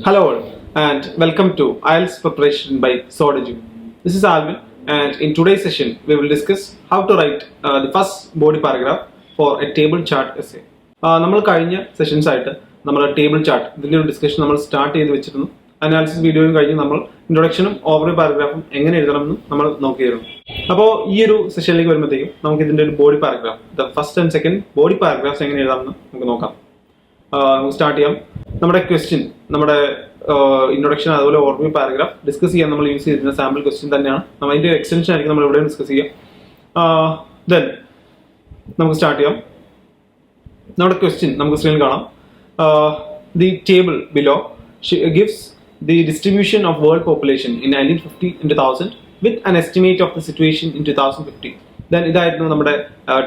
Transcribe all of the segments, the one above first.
Hello all, and welcome to IELTS preparation by Sodeju. This is Alvin, and in today's session we will discuss how to write the first body paragraph for a table chart essay. നമ്മൾ കഴിഞ്ഞ sessions ആയിട്ട് നമ്മുടെ table chart ഇതിൻ്റെ ഒരു discussion നമ്മൾ start ചെയ്ത് വെച്ചിരുന്നു. Analysis വീഡിയോയും കഴിഞ്ഞ് നമ്മൾ ഇൻട്രൊഡക്ഷനും ഓവർ പാരഗ്രാഫും എങ്ങനെ എഴുതണമെന്നും നമ്മൾ നോക്കിയിരുന്നു. അപ്പോൾ ഈ ഒരു സെഷനിലേക്ക് വരുമ്പോഴത്തേക്കും നമുക്ക് ഇതിൻ്റെ ഒരു body paragraph, the first and second body paragraphs എങ്ങനെ എഴുതാമെന്ന് നമുക്ക് നോക്കാം. നമുക്ക് സ്റ്റാർട്ട് ചെയ്യാം. നമ്മുടെ ക്വസ്റ്റ്യൻ, നമ്മുടെ ഇൻട്രൊഡക്ഷൻ അതുപോലെ ഓവർവ്യൂ പാരഗ്രാഫ് ഡിസ്കസ് ചെയ്യാൻ നമ്മൾ യൂസ് ചെയ്തിരുന്ന സാമ്പിൾ ക്വസ്റ്റ്യൻ തന്നെയാണ്. അതിന്റെ എക്സ്റ്റൻഷൻ ആയിരിക്കും നമ്മൾ ഇവിടെ ഡിസ്കസ് ചെയ്യാം. ദെൻ നമുക്ക് സ്റ്റാർട്ട് ചെയ്യാം. നമ്മുടെ ക്വസ്റ്റ്യൻ നമുക്ക് സ്ക്രീനിൽ കാണാം. The table below gives the distribution of world population in 1950 into 1000 with an estimate of the situation in 2050. Then ഇതായിരുന്നു നമ്മുടെ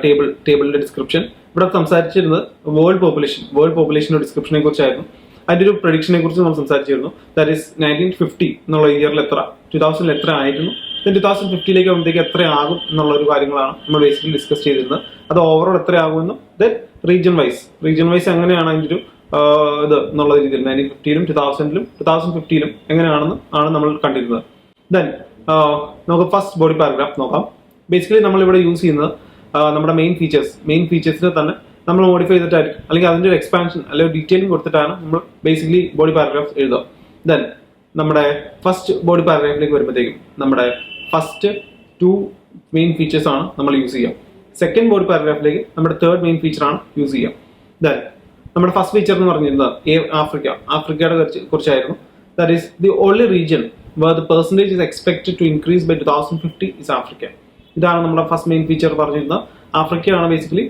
ടേബിളിന്റെ ഡിസ്ക്രിപ്ഷൻ. ഇവിടെ സംസാരിച്ചിരുന്നത് വേൾഡ് പോപ്പുലേഷന്റെ ഡിസ്ക്രിപ്ഷനെ കുറിച്ചായിരുന്നു. അതിന്റെ ഒരു പ്രഡിക്ഷനെ കുറിച്ച് നമ്മൾ സംസാരിച്ചിരുന്നു. ദാറ്റ് ഈസ് 1950 എന്നുള്ള ഇയറിൽ എത്ര, 2000 എത്ര ആയിരുന്നു, 2050 ആകുമ്പോഴത്തേക്ക് എത്ര ആകും എന്നുള്ള ഒരു കാര്യങ്ങളാണ് നമ്മൾ ബേസിക്കലി ഡിസ്കസ് ചെയ്തിരുന്നത്. അത് ഓവറോൾ എത്ര ആകുമെന്നും ദെൻ റീജിയൻ വൈസ് എങ്ങനെയാണ് അതിൻ്റെ ഒരു ഇത് എന്നുള്ള രീതിയിൽ 1950-ലും 2000-ലും 2050-ലും എങ്ങനെയാണെന്ന് ആണ് നമ്മൾ കണ്ടിരുന്നത്. ദെൻ നമുക്ക് ഫസ്റ്റ് ബോഡി പാരഗ്രാഫ് നോക്കാം. ബേസിക്കലി നമ്മൾ ഇവിടെ യൂസ് ചെയ്യുന്നത് നമ്മുടെ മെയിൻ ഫീച്ചേഴ്സിനെ തന്നെ നമ്മൾ മോഡിഫൈ ചെയ്തിട്ടായിരിക്കും, അല്ലെങ്കിൽ അതിൻ്റെ ഒരു എക്സ്പാൻഷൻ അല്ലെങ്കിൽ ഡീറ്റെയിലിംഗ് കൊടുത്തിട്ടാണ് നമ്മൾ ബേസിക്കലി ബോഡി പാരഗ്രാഫ്സ് എഴുതുക. ദെൻ നമ്മുടെ ഫസ്റ്റ് ബോഡി പാരഗ്രാഫിലേക്ക് വരുമ്പോഴത്തേക്കും നമ്മുടെ ഫസ്റ്റ് 2 മെയിൻ ഫീച്ചേഴ്സ് ആണ് നമ്മൾ യൂസ് ചെയ്യുക. സെക്കൻഡ് ബോഡി പാരഗ്രാഫിലേക്ക് നമ്മുടെ തേർഡ് മെയിൻ ഫീച്ചറാണ് യൂസ് ചെയ്യുക. ദെൻ നമ്മുടെ ഫസ്റ്റ് ഫീച്ചർ എന്ന് പറഞ്ഞിരുന്നത് ആഫ്രിക്കയുടെ കുറിച്ചായിരുന്നു. That is the only region where the percentage is expected to increase by 2050 is Africa. ഇതാണ് നമ്മുടെ ഫസ്റ്റ് മെയിൻ ഫീച്ചർ പറഞ്ഞിരുന്നത്. ആഫ്രിക്കയാണ് ബേസിക്കലി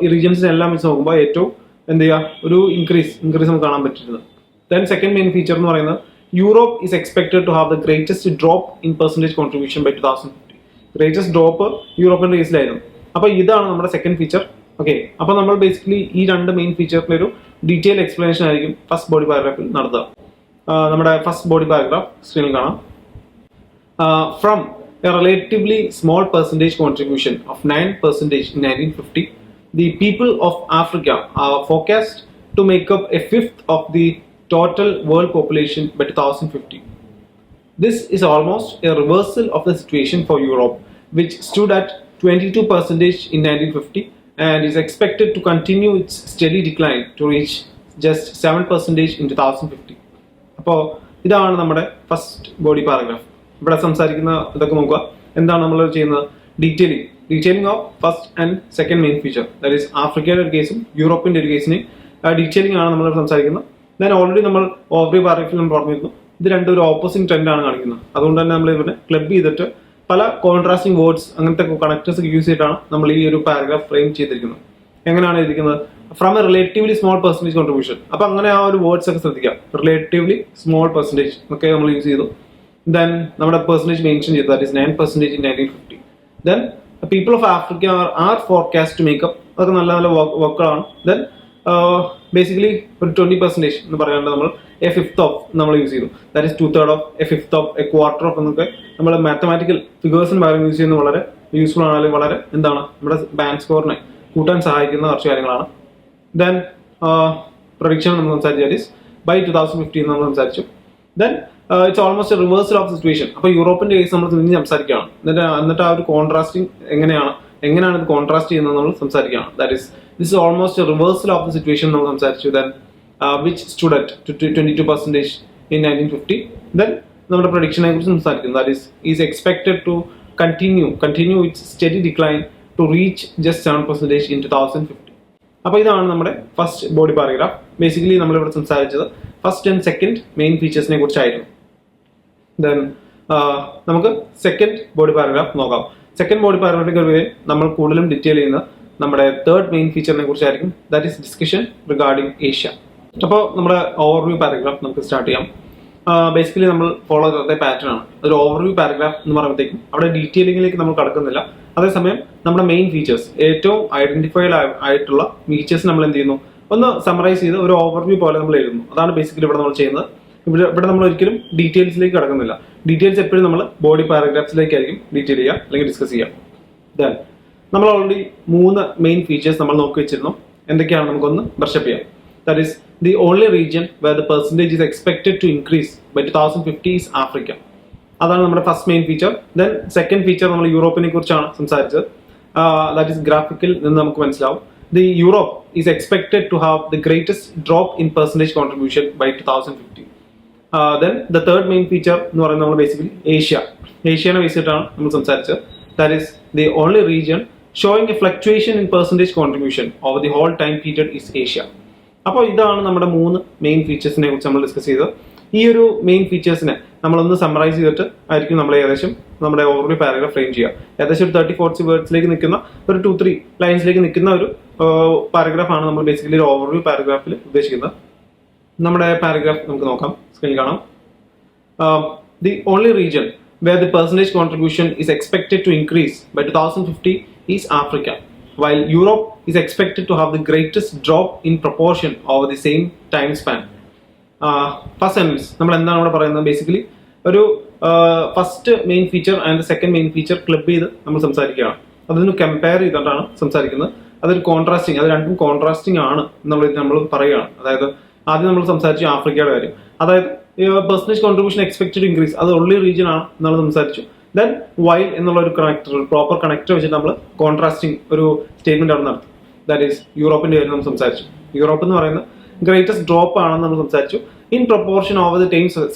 ഈ റീജിയൻസിനെല്ലാം വെച്ച് നോക്കുമ്പോൾ ഏറ്റവും എന്ത് ചെയ്യുക ഒരു ഇൻക്രീസ് നമുക്ക് കാണാൻ പറ്റിയിരുന്നത്. ദെൻ സെക്കൻഡ് മെയിൻ ഫീച്ചർ എന്ന് പറയുന്നത് Europe is expected to have the greatest drop in percentage contribution by 2050. Greatest drop യൂറോപ്പിന്റെ കേസിലായിരുന്നു. അപ്പോൾ ഇതാണ് നമ്മുടെ സെക്കൻഡ് ഫീച്ചർ. ഓക്കെ, അപ്പോൾ നമ്മൾ ബേസിക്കലി ഈ രണ്ട് മെയിൻ ഫീച്ചറിന്റെ ഒരു ഡീറ്റെയിൽ എക്സ്പ്ലനേഷൻ ആയിരിക്കും ഫസ്റ്റ് ബോഡി പാരഗ്രാഫിൽ നടത്തുക. നമ്മുടെ ഫസ്റ്റ് ബോഡി പാരഗ്രാഫ് സ്ക്രീനിൽ കാണാം. From a relatively small percentage contribution of 9% in 1950, the people of Africa are forecast to make up a fifth of the total world population by 2050. This is almost a reversal of the situation for Europe, which stood at 22% in 1950 and is expected to continue its steady decline to reach just 7% in 2050. അപ്പോൾ ഇതാണ് നമ്മുടെ first body paragraph. ഇവിടെ സംസാരിക്കുന്ന ഇതൊക്കെ നോക്കുക. എന്താണ് നമ്മൾ ചെയ്യുന്നത്? Detailing of first and second main feature. That is ആഫ്രിക്കയുടെ ഒരു കേസും യൂറോപ്പിന്റെ ഒരു കേസിനെയും ഡീറ്റെയിലിംഗ് ആണ് നമ്മൾ സംസാരിക്കുന്നത്. ദെൻ ഓൾറെഡി നമ്മൾ ഓവറി പാരഗ്രാഫിൽ നമ്മൾ പറഞ്ഞിരുന്നു ഇത് രണ്ടും ഒരു ഓപ്പോസിറ്റ് ട്രെൻഡ് ആണ് കാണിക്കുന്നത്. അതുകൊണ്ട് തന്നെ നമ്മൾ ഇവരെ ക്ലബ് ചെയ്തിട്ട് പല കോൺട്രാസ്റ്റിംഗ് വേർഡ്സ് അങ്ങനത്തെ കണക്ടേഴ്സ് യൂസ് ചെയ്തിട്ടാണ് നമ്മൾ ഈ ഒരു പാരഗ്രാഫ് ഫ്രെയിം ചെയ്തിരിക്കുന്നത്. എങ്ങനെയാണ് എഴുതിക്കുന്നത്? From a relatively small percentage contribution. അപ്പൊ അങ്ങനെ ആ ഒരു വേർഡ്സ് ഒക്കെ ശ്രദ്ധിക്കാം. റിലേറ്റീവ്ലി സ്മോൾ പെർസെൻറ്റേജ് ഒക്കെ നമ്മൾ യൂസ് ചെയ്തു. Then നമ്മുടെ പെർസെൻറ്റേജ് മെൻഷൻ ചെയ്തു, that is 9% in 1950. Then the people of Africa are forecast to make up. അതൊക്കെ നല്ല വർക്കുകളാണ്. ദെൻ ബേസിക്കലി ഒരു 20% എന്ന് പറയാണ്ട് നമ്മൾ എ ഫിഫ്ത്ത് ഓഫ് നമ്മൾ യൂസ് ചെയ്തു. That is 2/3 of, A fifth of, A quarter of എന്നൊക്കെ നമ്മൾ മാത്തമാറ്റിക്കൽ ഫിഗേഴ്സിന് പകരം യൂസ് ചെയ്യുന്നത് വളരെ യൂസ്ഫുൾ ആണ്, അല്ലെങ്കിൽ വളരെ എന്താണ് നമ്മുടെ ബാൻഡ് സ്കോറിനെ കൂട്ടാൻ സഹായിക്കുന്ന കുറച്ച് കാര്യങ്ങളാണ്. ദെൻ പ്രൊഡിക്ഷൻ നമ്മൾ സംസാരിച്ചു, ദാറ്റ് ഈസ് ബൈ 2050 നമ്മൾ സംസാരിച്ചു. Then it's almost a reversal of situation. അപ്പോൾ യൂറോപ്പിന്റെ കേസ് നമ്മൾ തിരിഞ്ഞ് സംസാരിക്കുകയാണ്. എന്നിട്ട് ആ ഒരു കോൺട്രാസ്റ്റിംഗ് എങ്ങനെയാണ് ഇത് കോൺട്രാസ്റ്റ് ചെയ്യുന്നത് നമ്മൾ സംസാരിക്കുകയാണ്. That is this is almost a reversal of the situation നമ്മൾ സംസാരിച്ചു. Then which stood at 22% in 1950. Then നമ്മുടെ പ്രൊഡിക്ഷനെ കുറിച്ച് സംസാരിക്കുന്നു. That is expected to continue its steady decline to reach just 7% in 2050. അപ്പോൾ ഇതാണ് നമ്മുടെ ഫസ്റ്റ് ബോഡി പാരഗ്രാഫ്. ബേസിക്കലി നമ്മളിവിടെ സംസാരിച്ചത് ഫസ്റ്റ് ആൻഡ് സെക്കൻഡ് മെയിൻ ഫീച്ചേഴ്സിനെ കുറിച്ചായിരുന്നു. ദെൻ നമുക്ക് സെക്കൻഡ് ബോഡി പാരഗ്രാഫ് നോക്കാം. സെക്കൻഡ് ബോഡി പാരഗ്രാഫിലേക്ക് നമ്മൾ കൂടുതലും ഡീറ്റെയിൽ ചെയ്യുന്ന നമ്മുടെ തേർഡ് മെയിൻ ഫീച്ചറിനെ കുറിച്ചായിരിക്കും. That is discussion regarding Asia. അപ്പോൾ നമ്മുടെ ഓവർവ്യൂ പാരഗ്രാഫ് നമുക്ക് സ്റ്റാർട്ട് ചെയ്യാം. ബേസിക്കലി നമ്മൾ ഫോളോ ചെയ്ത പാറ്റേൺ ആണ്. ഒരു ഓവർവ്യൂ പാരഗ്രാഫ് എന്ന് പറയുമ്പോഴത്തേക്കും അവിടെ ഡീറ്റെയിലിംഗിലേക്ക് നമ്മൾ കടക്കുന്നില്ല. അതേസമയം നമ്മുടെ മെയിൻ ഫീച്ചേഴ്സ്, ഏറ്റവും ഐഡന്റിഫൈഡ് ആയിട്ടുള്ള ഫീച്ചേഴ്സ് നമ്മൾ എന്ത് ചെയ്യുന്നു, ഒന്ന് സമറൈസ് ചെയ്ത് ഒരു ഓവർവ്യൂ പോലെ നമ്മൾ എഴുതുന്നു. അതാണ് ബേസിക്കലി ഇവിടെ നമ്മൾ ചെയ്യുന്നത്. ഇവിടെ നമ്മൾ ഒരിക്കലും ഡീറ്റെയിൽസിലേക്ക് കടക്കുന്നില്ല. ഡീറ്റെയിൽസ് എപ്പോഴും നമ്മൾ ബോഡി പാരഗ്രാഫ്സിലേക്കായിരിക്കും ഡീറ്റെയിൽ ചെയ്യുക അല്ലെങ്കിൽ ഡിസ്കസ് ചെയ്യുക. ദെൻ നമ്മൾ ഓൾറെഡി 3 മെയിൻ ഫീച്ചേഴ്സ് നമ്മൾ നോക്കി വെച്ചിരുന്നു. എന്തൊക്കെയാണ് നമുക്കൊന്ന് ബ്രഷപ്പ് ചെയ്യാം. That is, the only region where the percentage is expected to increase by 2050 is Africa. അതാണ് നമ്മുടെ first main feature. Then second feature നമ്മൾ യൂറോപ്പിനെ കുറിച്ചാണ് സംസാരിച്ചത്. ദാറ്റ് ഈസ് ഗ്രാഫിക്കിൽ നിന്ന് നമുക്ക് മനസ്സിലാവും. The Europe is expected to have the greatest drop in percentage contribution by 2050. Then the third main feature എന്ന് പറയുന്നത് നമ്മൾ ബേസിക്കലി ഏഷ്യനെ ബേസ് ചെയ്തിട്ടാണ് നമ്മൾ സംസാരിച്ചത്. That is, the only region showing a fluctuation in percentage contribution over the whole time period is Asia. അപ്പോൾ ഇതാണ് നമ്മുടെ 3 main ഫീച്ചേഴ്സിനെ കുറിച്ച് നമ്മൾ ഡിസ്കസ് ചെയ്തത്. ഈ ഒരു മെയിൻ ഫീച്ചേഴ്സിനെ നമ്മളൊന്ന് സമ്മറൈസ് ചെയ്തിട്ട് ആയിരിക്കും നമ്മൾ ഏകദേശം നമ്മുടെ ഓവർവ്യൂ പാരഗ്രാഫ് ഫ്രെയിം ചെയ്യുക. ഏകദേശം ഒരു 30-40 വേർഡ്സിലേക്ക് നിൽക്കുന്ന ഒരു 2-3 ലൈൻസിലേക്ക് നിൽക്കുന്ന ഒരു പാരഗ്രാഫാണ് നമ്മൾ ബേസിക്കലി ഒരു ഓവർവ്യൂ പാരഗ്രാഫിൽ ഉദ്ദേശിക്കുന്നത്. നമ്മുടെ പാരഗ്രാഫ് നമുക്ക് നോക്കാം, സ്ക്രീനിൽ കാണാം. The only region where the percentage contribution is expected to increase by 2050 is Africa, while Europe is expected to have the greatest drop in proportion over the same time span. First sentence നമ്മൾ എന്താണ് ഇവിടെ പറയുന്നത്, basically ഒരു first main feature and second main feature club ചെയ്ത് നമ്മൾ സംസാരിക്കുകയാണ്. അതിന് compare ചെയ്തിട്ടാണ് സംസാരിക്കുന്നത്. അതൊരു കോൺട്രാസ്റ്റിംഗ്, അത് രണ്ടും കോൺട്രാസ്റ്റിംഗ് ആണ് എന്നുള്ളത് നമ്മൾ പറയുകയാണ്. അതായത് ആദ്യം നമ്മൾ സംസാരിച്ചു ആഫ്രിക്കയുടെ കാര്യം, അതായത് പെർസെന്റേജ് കോൺട്രിബ്യൂഷൻ എക്സ്പെക്റ്റഡ് ഇൻക്രീസ്, അത് ഉള്ള റീജിയൻ ആണ് നമ്മൾ സംസാരിച്ചു. ദെൻ വൈൽ എന്നുള്ള ഒരു കണക്ടർ, പ്രോപ്പർ കണക്ടർ വെച്ചിട്ട് നമ്മൾ കോൺട്രാസ്റ്റിംഗ് ഒരു സ്റ്റേറ്റ്മെന്റ് അവിടെ നടത്തി. ദാറ്റ് ഈസ് യൂറോപ്പിന്റെ കാര്യം നമ്മൾ സംസാരിച്ചു. യൂറോപ്പ് എന്ന് പറയുന്നത് ഗ്രേറ്റസ്റ്റ് ഡ്രോപ്പ് ആണെന്ന് നമ്മൾ സംസാരിച്ചു. In proportion over the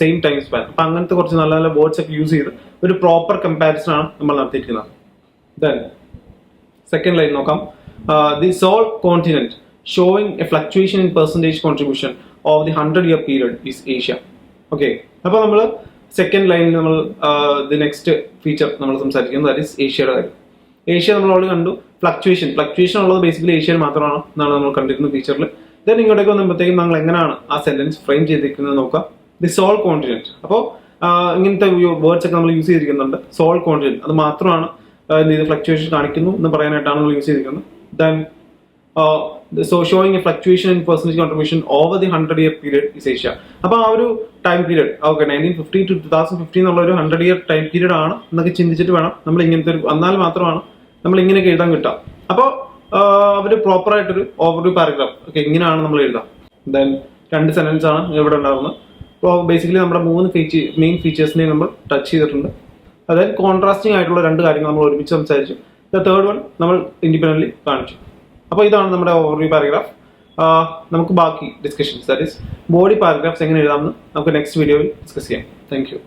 same time span. അപ്പൊ അങ്ങനത്തെ കുറച്ച് നല്ല നല്ല വേർഡ്സ് ഒക്കെ യൂസ് ചെയ്ത് ഒരു പ്രോപ്പർ കമ്പാരിസൺ ആണ് നമ്മൾ നടത്തിയിരിക്കുന്നത്. ദെൻ സെക്കൻഡ് ലൈൻ നോക്കാം. The sole continent showing a fluctuation in percentage contribution of the 100-year period is Asia. Okay, അപ്പൊ നമ്മൾ സെക്കൻഡ് ലൈനിൽ നമ്മൾ ദി നെക്സ്റ്റ് ഫീച്ചർ നമ്മൾ സംസാരിക്കുന്നത് ദാറ്റ് ഈസ് ഏഷ്യയുടെ കാര്യം. ഏഷ്യ നമ്മൾ ഓൾറെഡി കണ്ടു. ഫ്ലക്ച്വേഷൻ ഉള്ളത് ബേസിക്കലി ഏഷ്യയിൽ മാത്രമാണ് എന്നാണ് നമ്മൾ കണ്ടിരുന്ന ഫീച്ചറിൽ. ദെൻ ഇങ്ങോട്ടേക്ക് വന്നപ്പോഴത്തേക്കും നമ്മൾ എങ്ങനെയാണ് ആ സെന്റൻസ് ഫ്രെയിം ചെയ്തിരിക്കുന്നത് നോക്കാം. The sole continent. അപ്പോൾ ഇങ്ങനത്തെ വേർഡ്സ് ഒക്കെ നമ്മൾ യൂസ് ചെയ്തിരിക്കുന്നുണ്ട്. സോൾ കോണ്ടിനെന്റ് അത് മാത്രമാണ് ഇത് ഫ്ലക്ച്വേഷൻ കാണിക്കുന്നു എന്ന് പറയാനായിട്ടാണ് നമ്മൾ യൂസ് ചെയ്തിരിക്കുന്നത്. Then showing a fluctuation in percentage contribution over the 100-year period is Asia. അപ്പൊ ആ ഒരു ടൈം പീരിയഡ്, ഓക്കെ, 1950 to 2050 എന്നുള്ള ഒരു 100-year ടൈം പീരിയഡ് ആണ് എന്നൊക്കെ ചിന്തിച്ചിട്ട് വേണം നമ്മൾ ഇങ്ങനത്തെ ഒരു, എന്നാൽ മാത്രമാണ് നമ്മൾ ഇങ്ങനെയൊക്കെ എഴുതാൻ കിട്ടുക. അപ്പോൾ അവർ പ്രോപ്പർ ആയിട്ടൊരു ഓവർവ്യൂ പാരഗ്രാഫ് ഒക്കെ ഇങ്ങനെയാണ് നമ്മൾ എഴുതാം. ദെൻ 2 സെന്റൻസ് ആണ് ഇവിടെ ഉണ്ടാകുന്നത്. അപ്പോൾ ബേസിക്കലി നമ്മുടെ 3 മെയിൻ ഫീച്ചേഴ്സിനെ നമ്മൾ ടച്ച് ചെയ്തിട്ടുണ്ട്. അതായത് കോൺട്രാസ്റ്റിംഗ് ആയിട്ടുള്ള 2 കാര്യങ്ങൾ നമ്മൾ ഒരുമിച്ച് സംസാരിച്ചു. ദ തേർഡ് വൺ നമ്മൾ ഇൻഡിപെൻഡന്റ്ലി കാണിച്ചു. അപ്പോൾ ഇതാണ് നമ്മുടെ ഓവർവ്യൂ പാരഗ്രാഫ്. നമുക്ക് ബാക്കി discussions, that is body paragraphs എങ്ങനെ എഴുതാമെന്ന് നമുക്ക് നെക്സ്റ്റ് വീഡിയോയിൽ ഡിസ്കസ് ചെയ്യാം. Thank you.